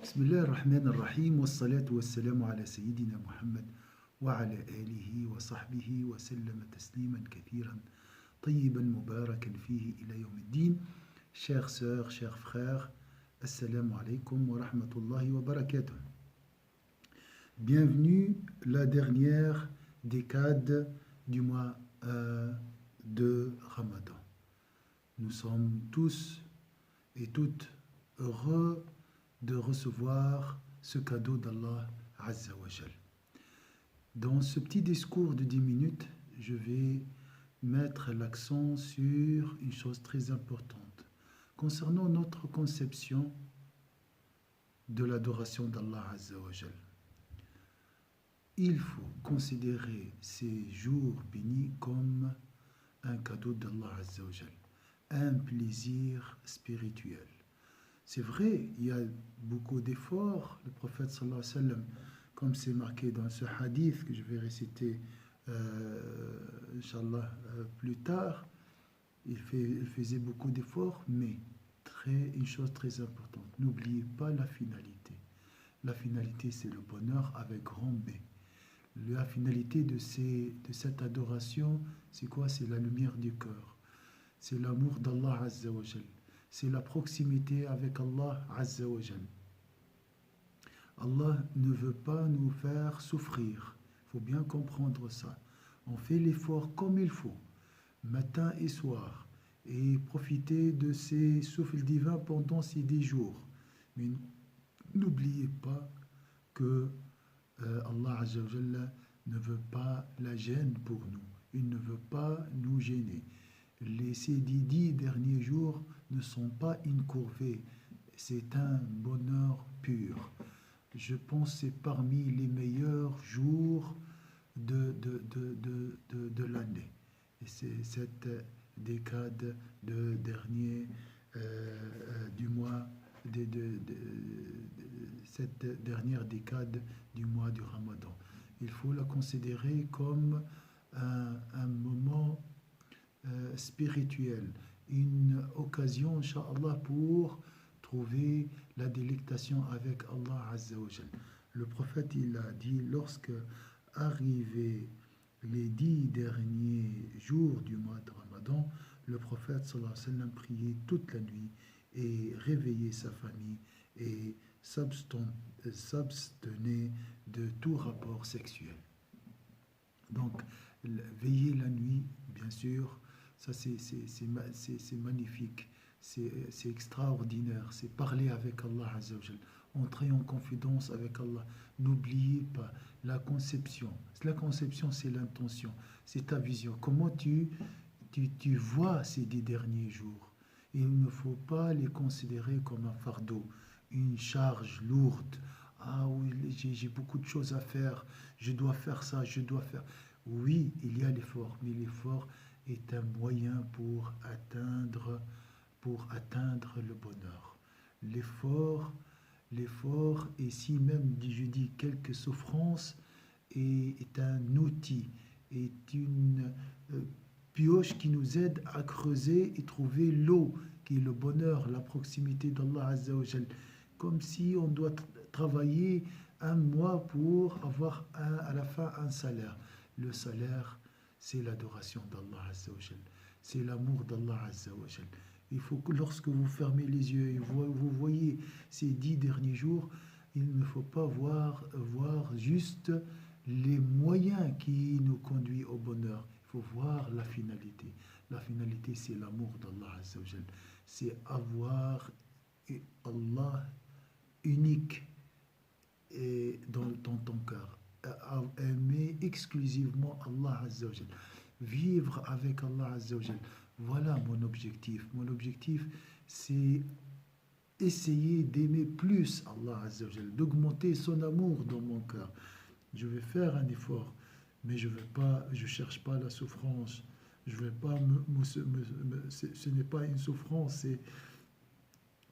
بسم الله الرحمن الرحيم والصلاة والسلام على سيدنا محمد وعلى آله وصحبه وسلم تسليما كثيرا طيبا مباركا فيه إلى يوم الدين. Chers sœurs, chers frères, Assalamu alaikum wa rahmatullahi wa barakatuh. Bienvenue la dernière décade du mois de Ramadan. Nous sommes tous et toutes heureux de recevoir ce cadeau d'Allah Azza wa Jal. Dans ce petit discours de 10 minutes, je vais mettre l'accent sur une chose très importante concernant notre conception de l'adoration d'Allah Azza wa Jal. Il faut considérer ces jours bénis comme un cadeau d'Allah Azza wa Jal, un plaisir spirituel. C'est vrai, il y a beaucoup d'efforts. Le prophète sallallahu alayhi wa sallam, comme c'est marqué dans ce hadith que je vais réciter Inch'Allah plus tard, il faisait beaucoup d'efforts, mais une chose très importante, n'oubliez pas la finalité. La finalité, c'est le bonheur avec grand B. La finalité de cette adoration, c'est quoi? C'est la lumière du cœur. C'est l'amour d'Allah Azza wa Jal. C'est la proximité avec Allah Azza wa Jal. Allah ne veut pas nous faire souffrir. Il faut bien comprendre ça. On fait l'effort comme il faut, matin et soir, et profiter de ces souffles divins pendant ces 10 jours. Mais n'oubliez pas que Allah Azza wa Jal ne veut pas la gêne pour nous. Il ne veut pas nous gêner. Ces 10 derniers jours ne sont pas une corvée, c'est un bonheur pur. Je pense que c'est parmi les meilleurs jours de l'année. Et c'est cette décade de dernier du mois, cette dernière décade du mois du Ramadan. Il faut la considérer comme un moment spirituel, une occasion, Inch'Allah, pour trouver la délectation avec Allah Azza wa Jal. Le prophète, il a dit, lorsque arrivaient les 10 derniers jours du mois de Ramadan, le prophète sallallahu alayhi wa sallam priait toute la nuit et réveillait sa famille et s'abstenait de tout rapport sexuel. Donc, veiller la nuit, bien sûr, ça c'est magnifique, c'est extraordinaire, c'est parler avec Allah Azza wa Jal, entrer en confidence avec Allah. N'oubliez pas la conception. La conception, c'est l'intention, c'est ta vision. Comment tu vois ces 10 derniers jours. Il ne faut pas les considérer comme un fardeau, une charge lourde. Ah oui, j'ai beaucoup de choses à faire, je dois faire ça, je dois faire... Oui, il y a l'effort, mais l'effort est un moyen pour atteindre le bonheur. L'effort, et si même, je dis, quelques souffrances, est un outil, est une pioche qui nous aide à creuser et trouver l'eau, qui est le bonheur, la proximité d'Allah Azza wa Jal. Comme si on doit travailler un mois pour avoir à la fin un salaire. Le salaire, c'est l'adoration d'Allah Azza wa Jal. C'est l'amour d'Allah Azza wa Jal. Il faut que lorsque vous fermez les yeux et vous voyez ces 10 derniers jours, il ne faut pas voir juste les moyens qui nous conduisent au bonheur. Il faut voir la finalité. La finalité, c'est l'amour d'Allah Azza wa Jal. C'est avoir Allah unique dans ton cœur. Aimer exclusivement Allah Azza wa Jal. Vivre avec Allah Azza wa Jal. Voilà mon objectif. Mon objectif, c'est essayer d'aimer plus Allah Azza wa Jal, d'augmenter son amour dans mon cœur. Je vais faire un effort, mais je cherche pas la souffrance. Je vais pas ce n'est pas une souffrance, c'est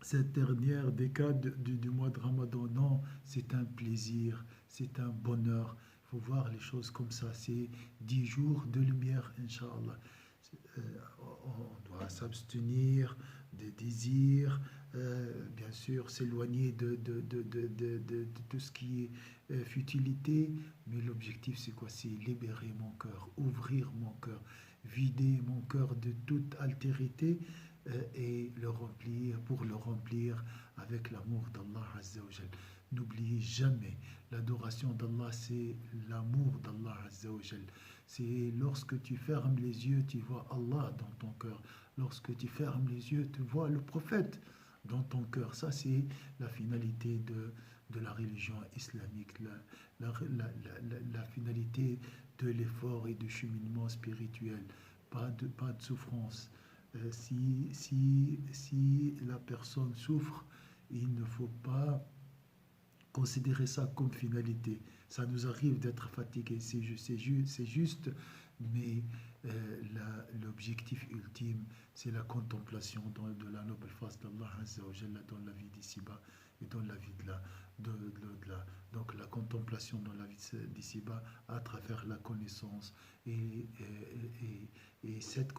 cette dernière décade du mois de Ramadan. Non, c'est un plaisir, c'est un bonheur. Il faut voir les choses comme ça. C'est 10 jours de lumière, Inch'Allah. On doit s'abstenir des désirs bien sûr, s'éloigner de tout ce qui est futilité, mais l'objectif c'est quoi? C'est libérer mon cœur, ouvrir mon cœur, vider mon cœur de toute altérité et le remplir, pour le remplir avec l'amour d'Allah Azza wa Jal. N'oubliez jamais, l'adoration d'Allah c'est l'amour d'Allah Azza wa Jal. C'est lorsque tu fermes les yeux, tu vois Allah dans ton cœur. Lorsque tu fermes les yeux, tu vois le prophète dans ton cœur. Ça, c'est la finalité de la religion islamique, la finalité de l'effort et du cheminement spirituel. Pas de souffrance. Si la personne souffre, il ne faut pas considérer ça comme finalité. Ça nous arrive d'être fatigué, c'est juste, mais l'objectif ultime, c'est la contemplation de la noble face d'Allah Azza wa Jalla dans la vie d'ici-bas et dans la vie de l'au-delà. Donc la contemplation dans la vie d'ici-bas à travers la connaissance et cette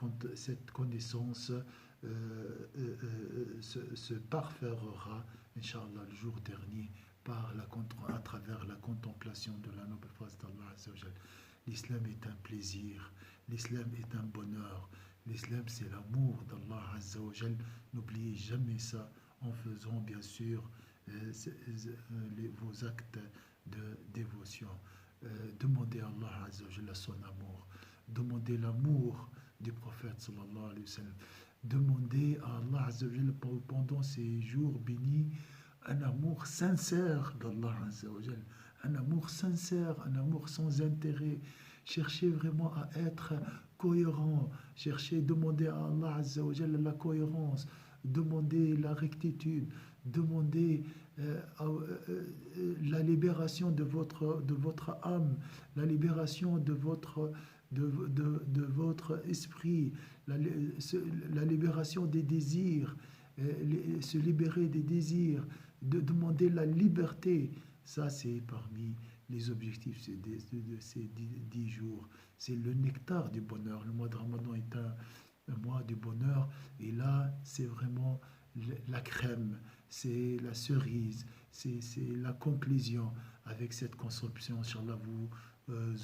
connaissance se parfaira, Inch'Allah, le jour dernier à travers la contemplation de la noble face d'Allah Azza wa Jal. L'islam est un plaisir, l'islam est un bonheur, l'islam c'est l'amour d'Allah Azza wa Jal. N'oubliez jamais ça en faisant bien sûr vos actes de dévotion. Demandez à Allah Azza wa Jal son amour, demandez l'amour du prophète sallallahu alayhi wa sallam, demandez à Allah Azza wa Jal pendant ces jours bénis un amour sincère d'Allah Azza wa Jal, un amour sincère, un amour sans intérêt. Cherchez vraiment à être cohérent, cherchez, demandez à Allah Azza wa Jal la cohérence, demandez la rectitude, demandez la libération de votre âme, la libération de votre esprit, la libération des désirs, se libérer des désirs, de demander la liberté. Ça, c'est parmi les objectifs de ces 10 jours. C'est le nectar du bonheur. Le mois de Ramadan est un mois du bonheur. Et là, c'est vraiment la crème, c'est la cerise, c'est la conclusion. Avec cette conception, Inch'Allah, vous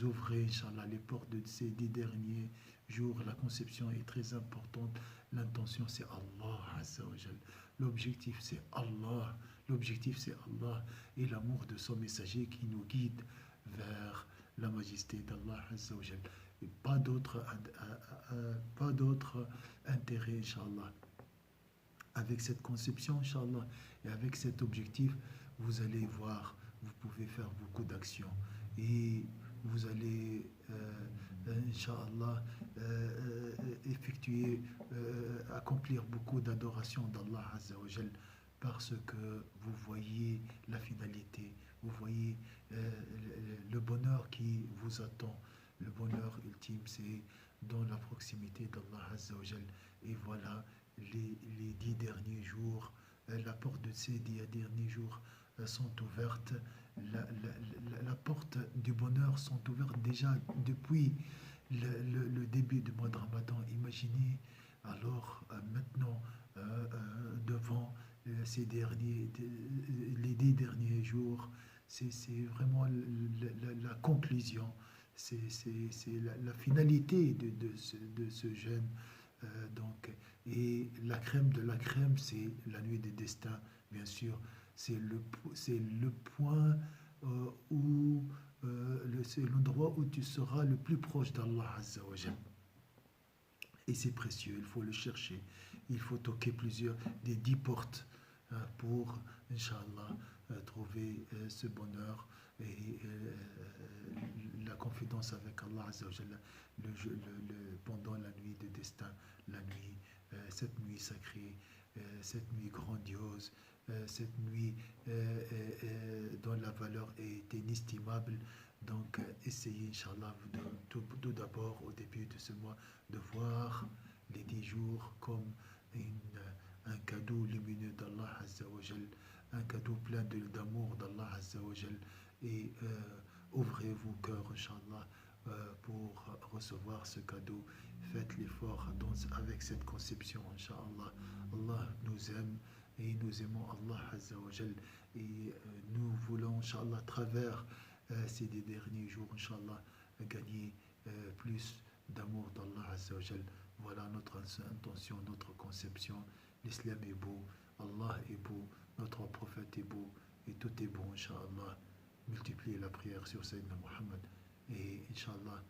ouvrez, Inch'Allah, les portes de ces 10 derniers jours. La conception est très importante. L'intention, c'est Allah Azza wa Jal. L'objectif, c'est Allah. L'objectif, c'est Allah et l'amour de son messager qui nous guide vers la majesté d'Allah Azza wa Jal. Et pas d'autre intérêt, Inch'Allah. Avec cette conception, Inch'Allah, et avec cet objectif, vous allez voir, vous pouvez faire beaucoup d'actions. Et vous allez, Inch'Allah, accomplir beaucoup d'adoration d'Allah Azza wa Jal, parce que vous voyez la finalité, vous voyez le bonheur qui vous attend. Le bonheur ultime, c'est dans la proximité d'Allah Azza wa Jal. Et voilà, les 10 derniers jours, la porte de ces 10 derniers jours sont ouvertes. La porte du bonheur sont ouvertes déjà depuis le début du mois de Ramadan. Imaginez alors maintenant devant les 10 derniers jours, c'est vraiment la conclusion, c'est la finalité de ce jeûne. Donc, et la crème de la crème, c'est la nuit des destins, bien sûr. C'est le point c'est l'endroit où tu seras le plus proche d'Allah Azza wa Jal. Et c'est précieux, il faut le chercher. Il faut toquer des 10 portes pour, Inch'Allah, trouver ce bonheur et la confidence avec Allah Azza wa Jalla pendant la nuit de destin, cette nuit sacrée, cette nuit grandiose, cette nuit dont la valeur est inestimable. Donc, essayez, Inch'Allah, tout d'abord, au début de ce mois, de voir les 10 jours comme un cadeau lumineux d'Allah Azza wa Jal, un cadeau plein d'amour d'Allah Azza wa Jal. Et ouvrez vos cœurs, Inch'Allah, pour recevoir ce cadeau. Faites l'effort avec cette conception, Inch'Allah. Allah nous aime et nous aimons Allah Azza wa Jal et nous voulons, Inch'Allah, à travers ces des derniers jours, Inch'Allah, gagner plus d'amour d'Allah Azza wa Jal. Voilà notre intention, notre conception. L'islam est beau, Allah est beau, notre prophète est beau et tout est bon, Inch'Allah. Multipliez la prière sur Sayyidina Muhammad et Inch'Allah,